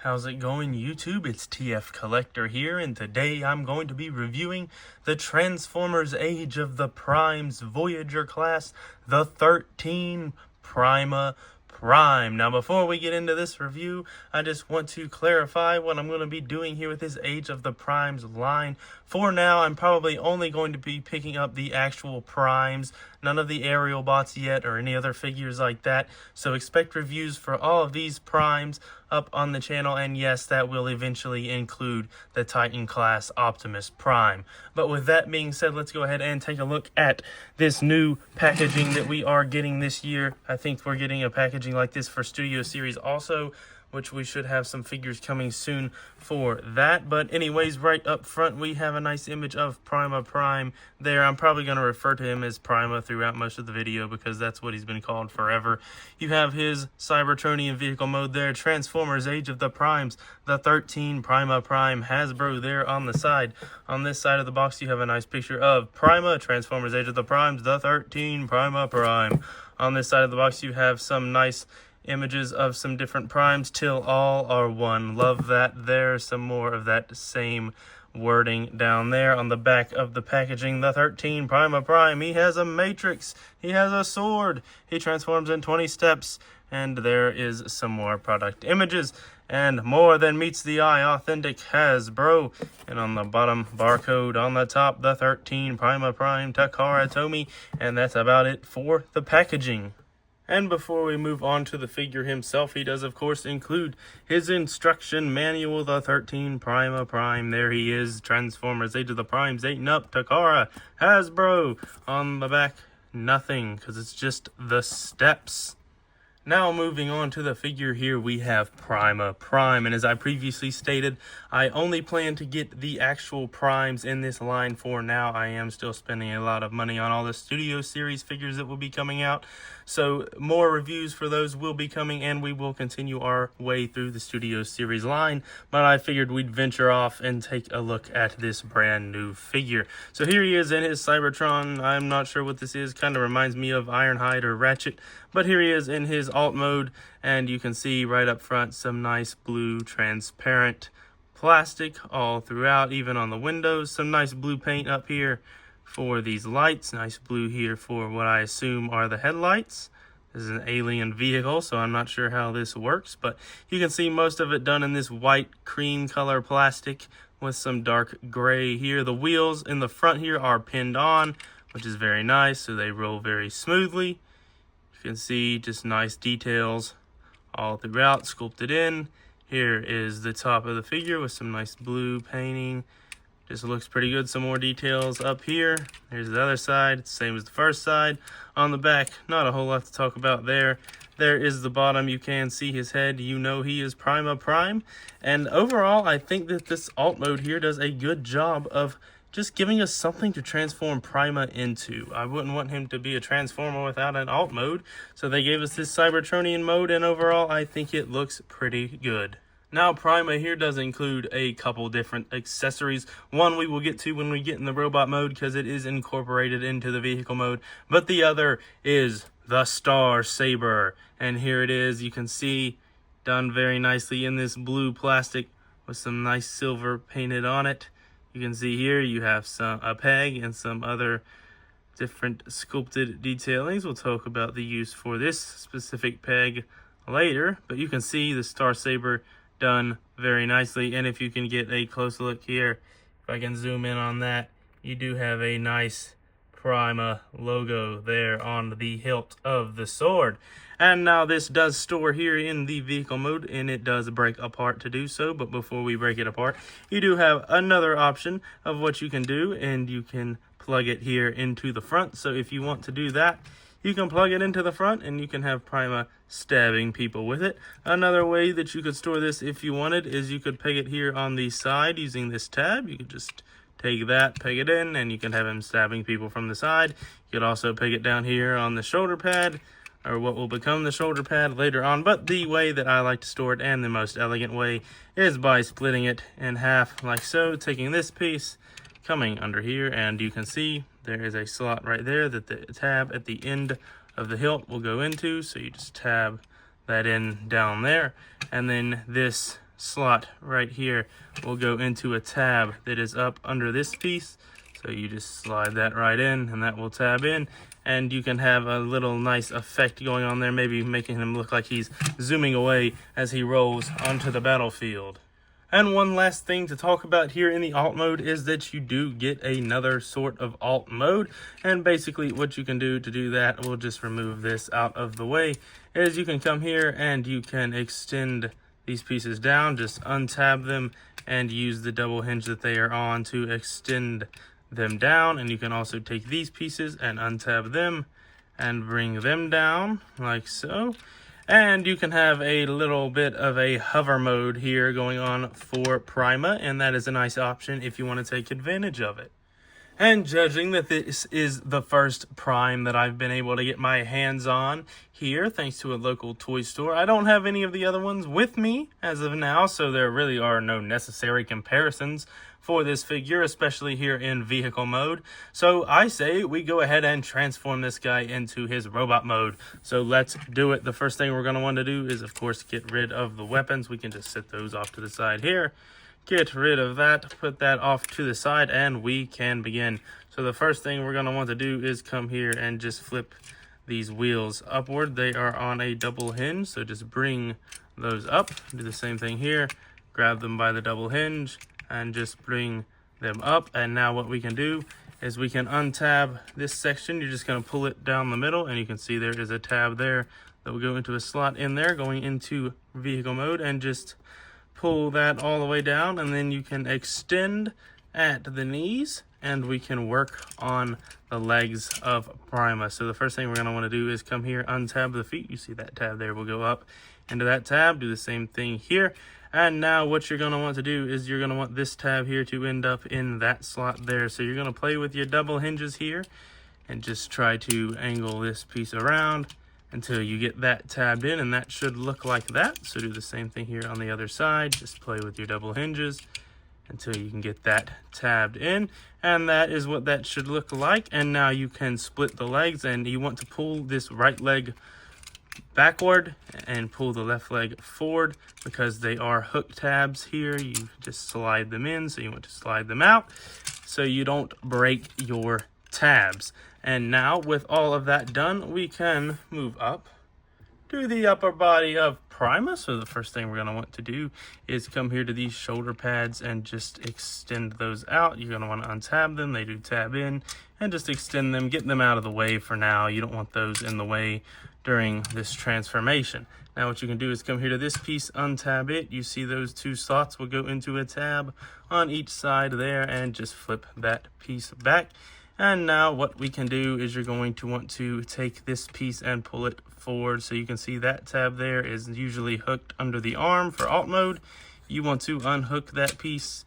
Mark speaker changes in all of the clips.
Speaker 1: How's it going, YouTube? It's TF Collector here, and today I'm going to be reviewing the Transformers Age of the Primes Voyager class, the 13 PRIMA Prime. Now, before we get into this review, I just want to clarify what I'm going to be doing here with this Age of the Primes line. For now, I'm probably only going to be picking up the actual Primes, none of the aerial bots yet or any other figures like that. So expect reviews for all of these Primes up on the channel, and yes, that will eventually include the Titan class Optimus Prime. But with that being said, let's go ahead and take a look at this new packaging that we are getting this year. I think we're getting a packaging like this for Studio Series also, which we should have some figures coming soon for that. But anyways, right up front, we have a nice image of PRIMA Prime there. I'm probably going to refer to him as PRIMA throughout most of the video because that's what he's been called forever. You have his Cybertronian vehicle mode there, Transformers Age of the Primes, the 13 PRIMA Prime Hasbro there on the side. On this side of the box, you have a nice picture of PRIMA, Transformers Age of the Primes, the 13 PRIMA Prime. On this side of the box, you have some nice images of some different primes till all are one. Love that. There's some more of that same wording down there on the back of the packaging. The 13 PRIMA Prime, he has a matrix, he has a sword, he transforms in 20 steps, and there is some more product images and more than meets the eye. Authentic Hasbro. And on the bottom, barcode. On the top, the 13 PRIMA Prime Takara Tomy. And that's about it for the packaging. And before we move on to the figure himself, he does, of course, include his instruction manual, the 13 PRIMA Prime. There he is, Transformers Age of the Primes, 8 and up, Takara, Hasbro. On the back, nothing, because it's just the steps. Now moving on to the figure here, we have PRIMA Prime, and as I previously stated, I only plan to get the actual Primes in this line for now. I am still spending a lot of money on all the Studio Series figures that will be coming out, so more reviews for those will be coming, and we will continue our way through the Studio Series line, but I figured we'd venture off and take a look at this brand new figure. So here he is in his Cybertron. I'm not sure what this is, kind of reminds me of Ironhide or Ratchet, but here he is in his alt mode, and you can see right up front some nice blue transparent plastic all throughout, even on the windows. Some nice blue paint up here for these lights, nice blue here for what I assume are the headlights. This is an alien vehicle, so I'm not sure how this works, but you can see most of it done in this white cream color plastic with some dark gray here. The wheels in the front here are pinned on, which is very nice, so they roll very smoothly. You can see just nice details all throughout, sculpted in. Here is the top of the figure with some nice blue painting. Just looks pretty good. Some more details up here. Here's the other side. It's the same as the first side. On the back, not a whole lot to talk about there. There is the bottom. You can see his head. You know he is PRIMA Prime. And overall, I think that this alt mode here does a good job of just giving us something to transform PRIMA into. I wouldn't want him to be a transformer without an alt mode, so they gave us this Cybertronian mode, and overall I think it looks pretty good. Now, PRIMA here does include a couple different accessories. One we will get to when we get in the robot mode because it is incorporated into the vehicle mode, but the other is the Star Saber, and here it is. You can see done very nicely in this blue plastic with some nice silver painted on it. You can see here you have a peg and some other different sculpted detailings. We'll talk about the use for this specific peg later, but you can see the Star Saber done very nicely. And if you can get a close look here, if I can zoom in on that, you do have a nice PRIMA logo there on the hilt of the sword. And now this does store here in the vehicle mode, and it does break apart to do so. But before we break it apart, you do have another option of what you can do, and you can plug it here into the front. So if you want to do that, you can plug it into the front, and you can have PRIMA stabbing people with it. Another way that you could store this if you wanted is you could peg it here on the side using this tab. You could just take that, peg it in, and you can have him stabbing people from the side. You could also peg it down here on the shoulder pad, or what will become the shoulder pad later on. But the way that I like to store it, and the most elegant way, is by splitting it in half like so, taking this piece, coming under here, and you can see there is a slot right there that the tab at the end of the hilt will go into. So you just tab that in down there, and then this slot right here will go into a tab that is up under this piece. So you just slide that right in and that will tab in, and you can have a little nice effect going on there, maybe making him look like he's zooming away as he rolls onto the battlefield. And one last thing to talk about here in the alt mode is that you do get another sort of alt mode. And basically what you can do to do that, we'll just remove this out of the way, is you can come here and you can extend these pieces down, just untab them and use the double hinge that they are on to extend them down. And you can also take these pieces and untab them and bring them down like so. And you can have a little bit of a hover mode here going on for PRIMA, and that is a nice option if you want to take advantage of it. And judging that this is the first Prime that I've been able to get my hands on here, thanks to a local toy store, I don't have any of the other ones with me as of now, so there really are no necessary comparisons for this figure, especially here in vehicle mode. So I say we go ahead and transform this guy into his robot mode. So let's do it. The first thing we're going to want to do is, of course, get rid of the weapons. We can just set those off to the side here. Get rid of that, put that off to the side, and we can begin. So the first thing we're going to want to do is come here and just flip these wheels upward. They are on a double hinge, so just bring those up. Do the same thing here. Grab them by the double hinge and just bring them up. And now what we can do is we can untab this section. You're just going to pull it down the middle, and you can see there is a tab there that will go into a slot in there going into vehicle mode, and just pull that all the way down, and then you can extend at the knees and we can work on the legs of PRIMA. So the first thing we're going to want to do is come here, untab the feet. You see that tab there will go up into that tab. Do the same thing here. And now what you're going to want to do is you're going to want this tab here to end up in that slot there. So you're going to play with your double hinges here and just try to angle this piece around until you get that tabbed in, and that should look like that. So do the same thing here on the other side. Just play with your double hinges until you can get that tabbed in, and that is what that should look like. And now you can split the legs, and you want to pull this right leg backward and pull the left leg forward because they are hook tabs here. You just slide them in, so you want to slide them out so you don't break your tabs. And now with all of that done, we can move up to the upper body of PRIMA. So the first thing we're going to want to do is come here to these shoulder pads and just extend those out. You're going to want to untab them. They do tab in, and just extend them, get them out of the way for now. You don't want those in the way during this transformation. Now what you can do is come here to this piece, untab it. You see those two slots will go into a tab on each side there, and just flip that piece back. And now what we can do is you're going to want to take this piece and pull it forward. So you can see that tab there is usually hooked under the arm for alt mode. You want to unhook that piece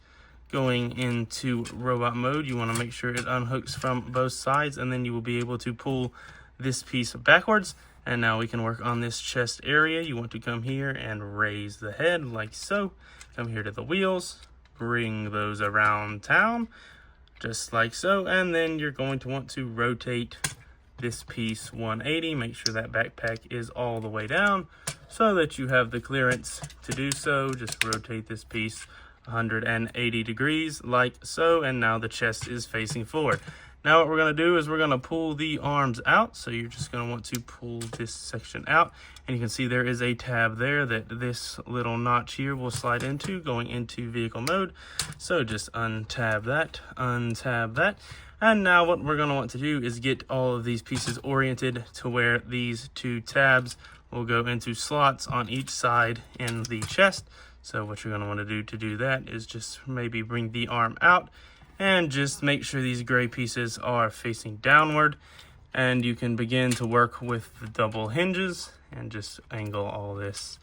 Speaker 1: going into robot mode. You want to make sure it unhooks from both sides, and then you will be able to pull this piece backwards. And now we can work on this chest area. You want to come here and raise the head like so. Come here to the wheels, bring those around town, just like so. And then you're going to want to rotate this piece 180. Make sure that backpack is all the way down so that you have the clearance to do so. Just rotate this piece 180 degrees like so. And now the chest is facing forward. Now what we're going to do is we're going to pull the arms out. So you're just going to want to pull this section out. And you can see there is a tab there that this little notch here will slide into going into vehicle mode. So just untab that, untab that. And now what we're going to want to do is get all of these pieces oriented to where these two tabs will go into slots on each side in the chest. So what you're going to want to do that is just maybe bring the arm out and just make sure these gray pieces are facing downward. And you can begin to work with the double hinges and just angle all this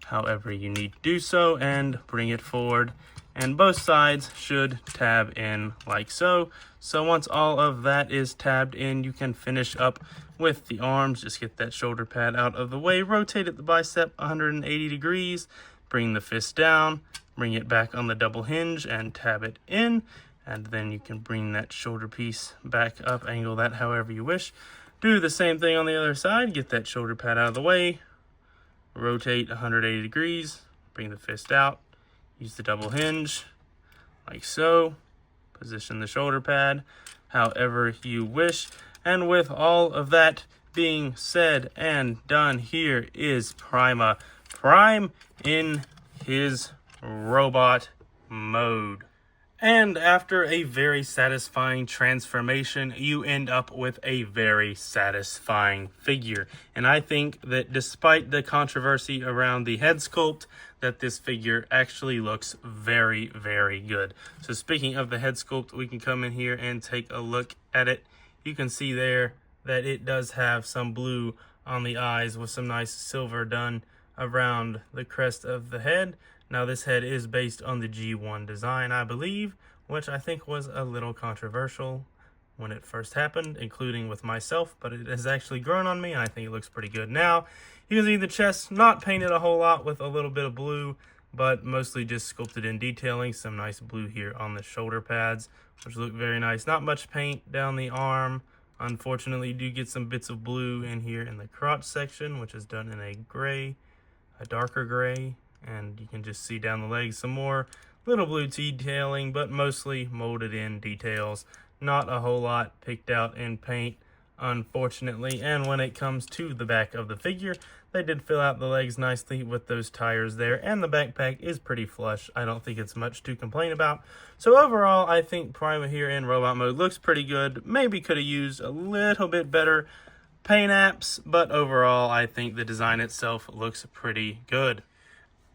Speaker 1: however you need to do so and bring it forward. And both sides should tab in like so. So once all of that is tabbed in, you can finish up with the arms. Just get that shoulder pad out of the way, rotate at the bicep 180 degrees, bring the fist down, bring it back on the double hinge and tab it in. And then you can bring that shoulder piece back up, angle that however you wish. Do the same thing on the other side, get that shoulder pad out of the way, rotate 180 degrees, bring the fist out, use the double hinge like so. Position the shoulder pad however you wish. And with all of that being said and done, here is PRIMA Prime in his robot mode. And after a very satisfying transformation, you end up with a very satisfying figure. And I think that despite the controversy around the head sculpt, that this figure actually looks very, very good. So speaking of the head sculpt, we can come in here and take a look at it. You can see there that it does have some blue on the eyes with some nice silver done around the crest of the head. Now this head is based on the G1 design, I believe, which I think was a little controversial when it first happened, including with myself, but it has actually grown on me and I think it looks pretty good now. You can see the chest not painted a whole lot with a little bit of blue, but mostly just sculpted in detailing. Some nice blue here on the shoulder pads, which look very nice. Not much paint down the arm. Unfortunately, you do get some bits of blue in here in the crotch section, which is done in a gray, a darker gray. And you can just see down the legs some more little blue detailing, but mostly molded in details. Not a whole lot picked out in paint, unfortunately. And when it comes to the back of the figure, they did fill out the legs nicely with those tires there, and the backpack is pretty flush. I don't think it's much to complain about. So overall, I think PRIMA here in robot mode looks pretty good. Maybe could have used a little bit better paint apps, but overall, I think the design itself looks pretty good.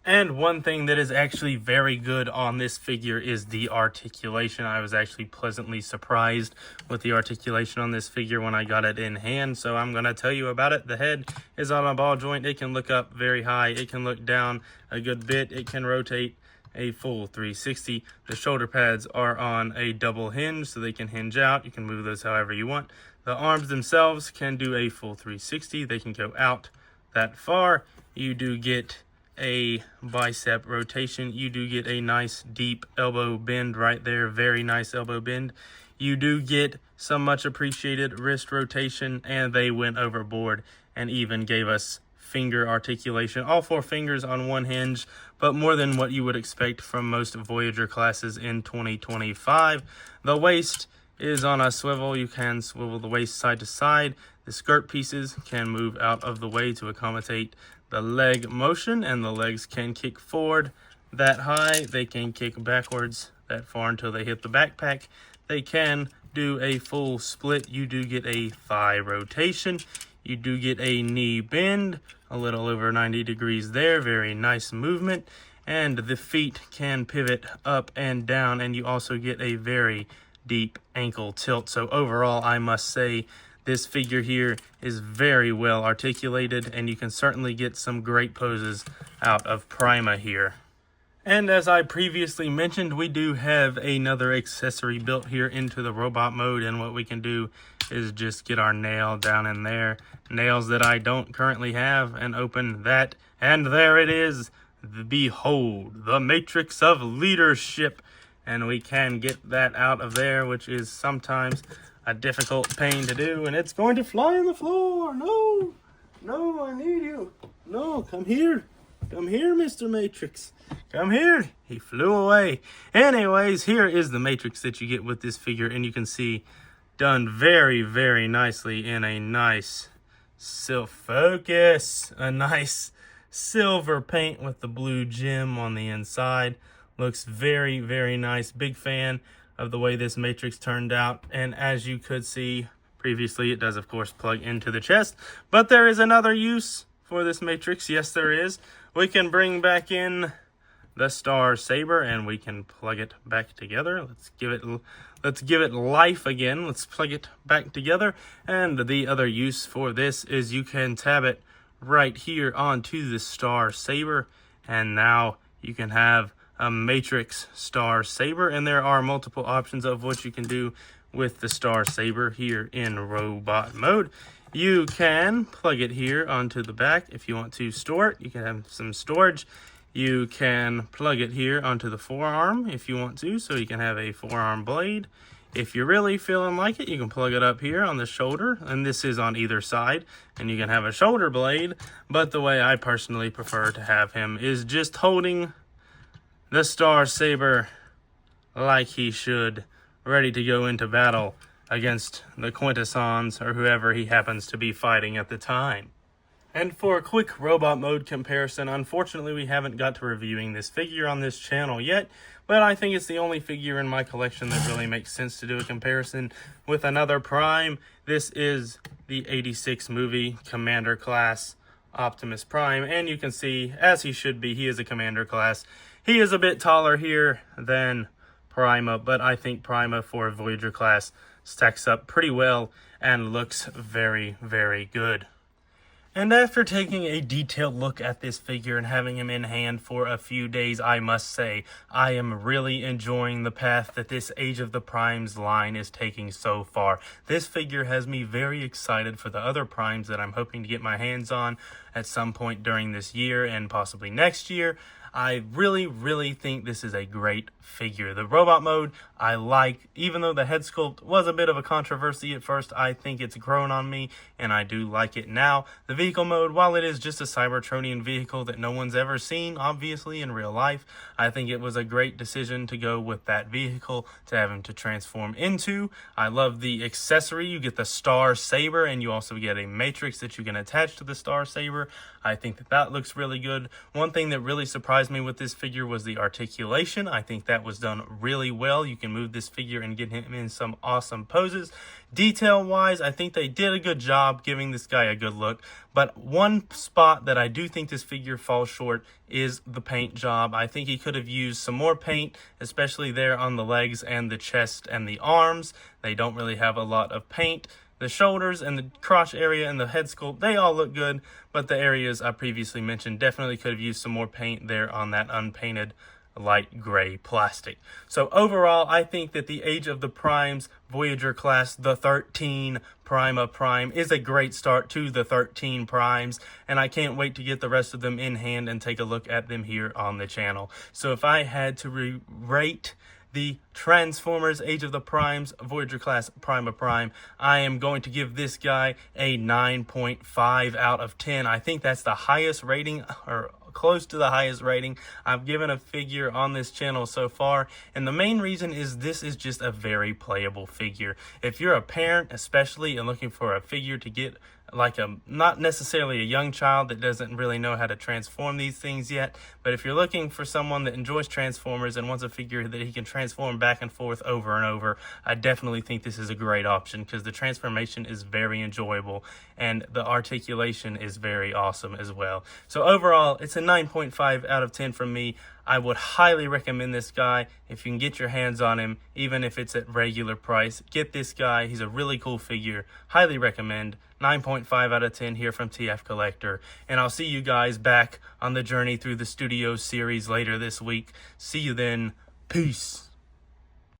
Speaker 1: And one thing that is actually very good on this figure is the articulation. I was actually pleasantly surprised with the articulation on this figure when I got it in hand, so I'm going to tell you about it. The head is on a ball joint. It can look up very high. It can look down a good bit. It can rotate a full 360. The shoulder pads are on a double hinge, so they can hinge out. You can move those however you want. The arms themselves can do a full 360. They can go out that far. You do get a bicep rotation. You do get a nice deep elbow bend right there. Very nice elbow bend. You do get some much appreciated wrist rotation, and they went overboard and even gave us finger articulation. All 4 fingers on one hinge, but more than what you would expect from most Voyager classes in 2025. The waist is on a swivel. You can swivel the waist side to side. The skirt pieces can move out of the way to accommodate the leg motion, and the legs can kick forward that high. They can kick backwards that far until they hit the backpack. They can do a full split. You do get a thigh rotation. You do get a knee bend, a little over 90 degrees there. Very nice movement. And the feet can pivot up and down, and you also get a very deep ankle tilt. So overall, I must say, this figure here is very well articulated, and you can certainly get some great poses out of PRIMA here. And as I previously mentioned, we do have another accessory built here into the robot mode, and what we can do is just get our nail down in there. Nails that I don't currently have, and open that, and there it is. Behold, the matrix of leadership. And we can get that out of there, which is sometimes a difficult pain to do, and it's going to fly on the floor. No, no, I need you. No, come here. Come here, Mr. Matrix. Come here. He flew away. Anyways, here is the Matrix that you get with this figure, and you can see done very, very nicely in a nice focus. A nice silver paint with the blue gem on the inside. Looks very, very nice. Big fan of the way this Matrix turned out, and as you could see previously, it does of course plug into the chest, but there is another use for this Matrix. Yes, there is. We can bring back in the Star Saber, and we can plug it back together. Let's give it life again. Let's plug it back together. And the other use for this is you can tab it right here onto the Star Saber, and now you can have a Matrix Star Saber, and there are multiple options of what you can do with the Star Saber here in robot mode. You can plug it here onto the back if you want to store it. You can have some storage. You can plug it here onto the forearm if you want to, so you can have a forearm blade. If you're really feeling like it, you can plug it up here on the shoulder, and this is on either side, and you can have a shoulder blade, but the way I personally prefer to have him is just holding the Star Saber like he should, ready to go into battle against the Quintessons or whoever he happens to be fighting at the time. And for a quick robot mode comparison, unfortunately we haven't got to reviewing this figure on this channel yet, but I think it's the only figure in my collection that really makes sense to do a comparison with another Prime. This is the 86 movie Commander class Optimus Prime, and you can see, as he should be, he is a Commander class. He is a bit taller here than PRIMA, but I think PRIMA for Voyager class stacks up pretty well and looks very, very good. And after taking a detailed look at this figure and having him in hand for a few days, I must say, I am really enjoying the path that this Age of the Primes line is taking so far. This figure has me very excited for the other Primes that I'm hoping to get my hands on at some point during this year and possibly next year. I really think this is a great figure. The robot mode I like, even though the head sculpt was a bit of a controversy at first, I think it's grown on me and I do like it now. The vehicle mode, while it is just a Cybertronian vehicle that no one's ever seen, obviously, in real life, I think it was a great decision to go with that vehicle to have him to transform into. I love the accessory. You get the Star Saber and you also get a matrix that you can attach to the Star Saber. I think that looks really good. One thing that really surprised me with this figure was the articulation. I think that was done really well. You can move this figure and get him in some awesome poses. Detail wise, I think they did a good job giving this guy a good look, but one spot that I do think this figure falls short is the paint job. I think he could have used some more paint, especially there on the legs and the chest and the arms. They don't really have a lot of paint. The shoulders and the crotch area and the head sculpt, they all look good, but the areas I previously mentioned definitely could have used some more paint there on that unpainted light gray plastic. So overall, I think that the Age of the Primes Voyager class, the 13 PRIMA Prime, is a great start to the 13 Primes, and I can't wait to get the rest of them in hand and take a look at them here on the channel. So if I had to rate the Transformers Age of the Primes Voyager class PRIMA Prime, I am going to give this guy a 9.5 out of 10. I think that's the highest rating, or close to the highest rating I've given a figure on this channel so far, and the main reason is this is just a very playable figure. If you're a parent especially and looking for a figure to get, like not necessarily a young child that doesn't really know how to transform these things yet, but if you're looking for someone that enjoys Transformers and wants a figure that he can transform back and forth over and over, I definitely think this is a great option because the transformation is very enjoyable and the articulation is very awesome as well. So overall, it's a 9.5 out of 10 from me. I would highly recommend this guy. If you can get your hands on him, even if it's at regular price, get this guy. He's a really cool figure. Highly recommend. 9.5 out of 10 here from TF Collector. And I'll see you guys back on the journey through the Studio series later this week. See you then. Peace.